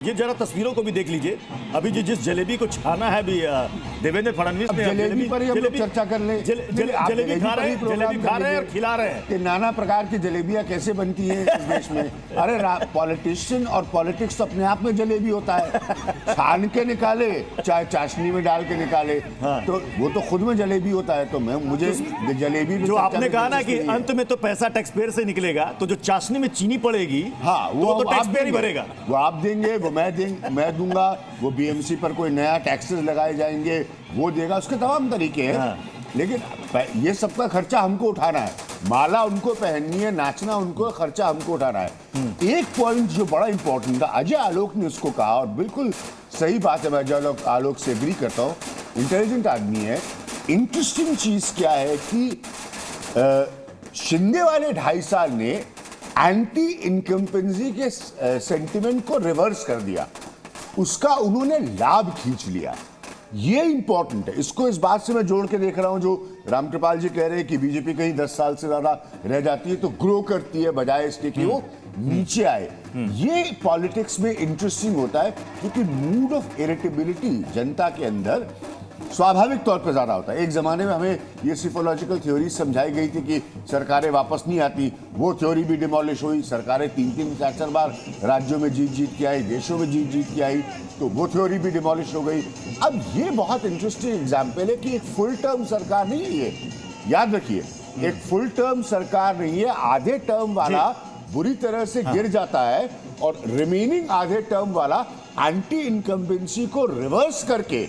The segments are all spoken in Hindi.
ये जरा तस्वीरों को भी देख लीजिए। अभी जिस जलेबी को छाना है भी देवेंद्र फडणवीस ने, जलेबी पर ही हम लोग चर्चा कर ले। जलेबी खा रहे हैं और खिला रहे हैं कि नाना प्रकार की जलेबियां कैसे बनती हैं इस देश में। अरे पॉलिटिशियन और पॉलिटिक्स तो अपने आप में जलेबी होता है। छान के निकाले चाहे चाशनी में डाल के निकाले, हाँ। तो वो तो खुद में जलेबी होता है। तो मुझे जलेबी जो आपने कहा ना कि अंत में तो पैसा टैक्स पेयर से निकलेगा, तो जो चाशनी में चीनी पड़ेगी, हाँ, वो तो टैक्स पेयर ही भरेगा। वो आप देंगे, मैं दूंगा, वो बीएमसी पर कोई नया टैक्सेस लगाए जाएंगे, वो देगा। उसके तमाम तरीके हैं, हाँ। लेकिन ये सबका खर्चा हमको उठाना है। माला उनको पहननी है, नाचना उनको, खर्चा हमको उठाना है। एक पॉइंट जो बड़ा इंपॉर्टेंट था, अजय आलोक ने उसको कहा, और बिल्कुल सही बात है, मैं अजय आलोक से एग्री करता हूँ, इंटेलिजेंट आदमी है। इंटरेस्टिंग चीज क्या है कि शिंदे वाले 2.5 साल ने एंटी इनकम्पेंसी के सेंटिमेंट को रिवर्स कर दिया, उसका उन्होंने लाभ खींच लिया। ये इंपॉर्टेंट है। इसको इस बात से मैं जोड़ के देख रहा हूं जो रामकृपाल जी कह रहे हैं कि बीजेपी कहीं 10 साल से ज्यादा रह जाती है तो ग्रो करती है, बजाय इसके कि वो नीचे आए। ये पॉलिटिक्स में इंटरेस्टिंग होता है क्योंकि मूड ऑफ इरिटेबिलिटी जनता के अंदर स्वाभाविक तौर पर ज्यादा होता है। एक जमाने में हमें ये सिफोलॉजिकल थ्योरी समझाई गई थी कि सरकारें वापस नहीं आती, वो थ्योरी भी डिमोलिश हुई। सरकारें 3-3, 4-4 बार राज्यों में जीत के आई, देशों में जीत के आई, तो वो थ्योरी भी डिमोलिश हो गई। अब ये बहुत इंटरेस्टिंग एग्जाम्पल है कि एक फुल टर्म सरकार नहीं है ये, याद रखिए, एक फुल टर्म सरकार नहीं है। आधे टर्म वाला बुरी तरह से गिर जाता है और रिमेनिंग आधे टर्म वाला एंटी इनकम्बेंसी को रिवर्स करके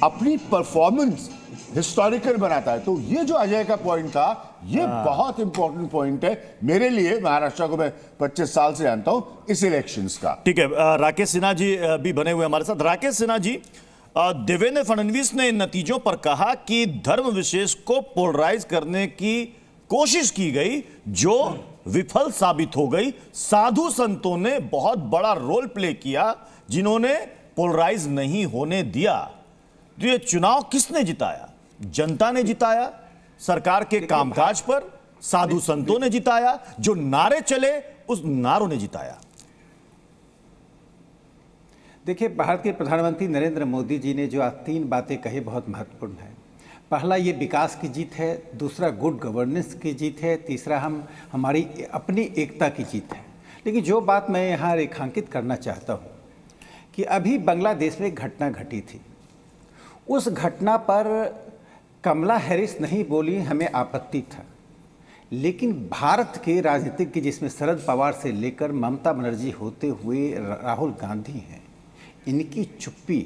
अपनी परफॉर्मेंस हिस्टोरिकल बनाता है। तो ये जो अजय का पॉइंट था, ये बहुत इंपॉर्टेंट पॉइंट है मेरे लिए। महाराष्ट्र को मैं 25 साल से जानता हूं, इस इलेक्शंस का। ठीक है, राकेश सिन्हा जी भी बने हुए हमारे साथ। राकेश सिन्हा जी, देवेंद्र फडणवीस ने इन नतीजों पर कहा कि धर्म विशेष को पोलराइज करने की कोशिश की गई जो विफल साबित हो गई। साधु संतों ने बहुत बड़ा रोल प्ले किया जिन्होंने पोलराइज नहीं होने दिया। तो ये चुनाव किसने जिताया? जनता ने जिताया, सरकार के कामकाज पर साधु संतों ने जिताया, जो नारे चले उस नारों ने जिताया। देखिए, भारत के प्रधानमंत्री नरेंद्र मोदी जी ने जो आज 3 बातें कही बहुत महत्वपूर्ण है। पहला, ये विकास की जीत है। दूसरा, गुड गवर्नेंस की जीत है। तीसरा, हमारी अपनी एकता की जीत है। लेकिन जो बात मैं यहाँ रेखांकित करना चाहता हूँ कि अभी बांग्लादेश में एक घटना घटी थी, उस घटना पर कमला हैरिस नहीं बोली, हमें आपत्ति था। लेकिन भारत के राजनीतिज्ञ, जिसमें शरद पवार से लेकर ममता बनर्जी होते हुए राहुल गांधी हैं, इनकी चुप्पी,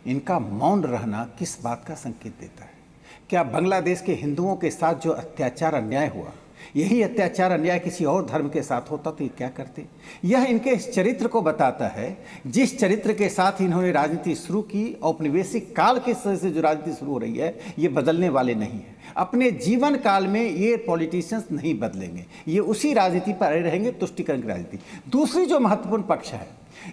इनका मौन रहना किस बात का संकेत देता है? क्या बांग्लादेश के हिंदुओं के साथ जो अत्याचार अन्याय हुआ, यही अत्याचार अन्याय किसी और धर्म के साथ होता तो ये क्या करते? यह इनके इस चरित्र को बताता है, जिस चरित्र के साथ इन्होंने राजनीति शुरू की। औपनिवेशिक काल के से जो राजनीति शुरू हो रही है, ये बदलने वाले नहीं है। अपने जीवन काल में ये पॉलिटिशियंस नहीं बदलेंगे, ये उसी राजनीति पर रहेंगे, तुष्टिकरण की राजनीति। दूसरी जो महत्वपूर्ण पक्ष है,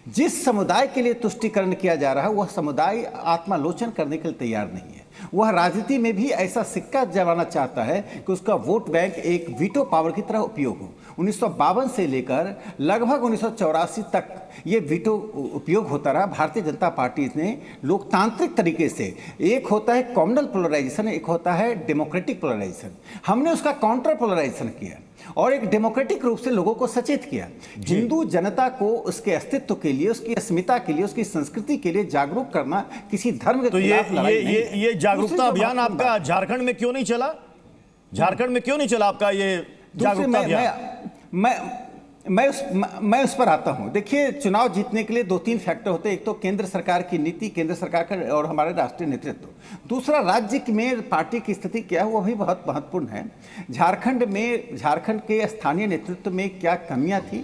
जिस समुदाय के लिए तुष्टिकरण किया जा रहा है, वह समुदाय आत्मालोचन करने के लिए तैयार नहीं है। वह राजनीति में भी ऐसा सिक्का जमाना चाहता है कि उसका वोट बैंक एक वीटो पावर की तरह उपयोग हो। 1952 से लेकर लगभग 1984 तक ये वीटो उपयोग होता रहा। भारतीय जनता पार्टी ने लोकतांत्रिक तरीके से, एक होता है कम्युनल पोलराइजेशन, एक होता है डेमोक्रेटिक पोलराइजेशन, हमने उसका काउंटर पोलराइजेशन किया और एक डेमोक्रेटिक रूप से लोगों को सचेत किया। हिंदू जनता को उसके अस्तित्व के लिए, उसकी अस्मिता के लिए, उसकी संस्कृति के लिए जागरूक करना किसी धर्म के खिलाफ लड़ाई नहीं है। ये जागरूकता अभियान आपका झारखंड में क्यों नहीं चला? झारखंड में क्यों नहीं चला आपका ये जागरूकता अभियान? मैं उस पर आता हूं। देखिए, चुनाव जीतने के लिए 2-3 फैक्टर होते हैं। एक तो केंद्र सरकार की नीति, केंद्र सरकार का और हमारे राष्ट्रीय नेतृत्व। दूसरा, राज्य में पार्टी की स्थिति क्या है, वो भी बहुत महत्वपूर्ण है। झारखंड के स्थानीय नेतृत्व में क्या कमियां थी,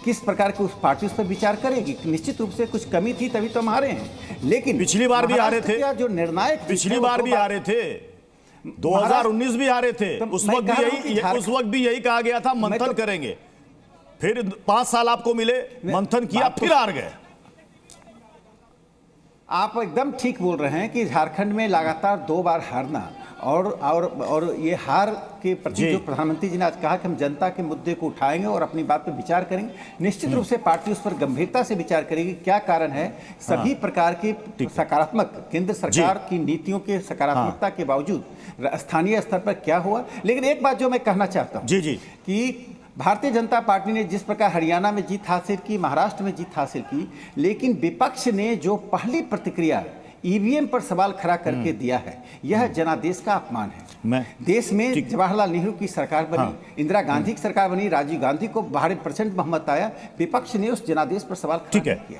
किस प्रकार की उस पार्टी उस पर विचार करेगी। निश्चित रूप से कुछ कमी थी, तभी तो हम हारे हैं। लेकिन पिछली बार भी हारे थे, जो निर्णायक, पिछली बार भी हारे थे, 2019 भी हारे थे। उस वक्त भी यही कहा गया था, मंथन करेंगे। फिर 5 साल आपको मिले, मंथन किया, फिर हार गए। आप एकदम ठीक बोल रहे हैं कि झारखंड में लगातार 2 बार हारना और ये हार के प्रति जी। जो प्रधानमंत्री जी ने आज कहा कि हम जनता के मुद्दे को उठाएंगे और अपनी बात पर विचार करेंगे, निश्चित रूप से पार्टी उस पर गंभीरता से विचार करेगी क्या कारण है सभी प्रकार के सकारात्मक केंद्र सरकार की नीतियों के सकारात्मकता के बावजूद स्थानीय स्तर पर क्या हुआ। लेकिन एक बात जो मैं कहना चाहता हूँ जी जी कि भारतीय जनता पार्टी ने जिस प्रकार हरियाणा में जीत हासिल की, महाराष्ट्र में जीत हासिल की, लेकिन विपक्ष ने जो पहली प्रतिक्रिया ईवीएम पर सवाल खड़ा करके दिया है, यह जनादेश का अपमान है। देश में जवाहरलाल नेहरू की सरकार बनी, इंदिरा गांधी की सरकार बनी, राजीव गांधी को 12% बहुमत आया, विपक्ष ने उस जनादेश पर सवाल खड़ा किया।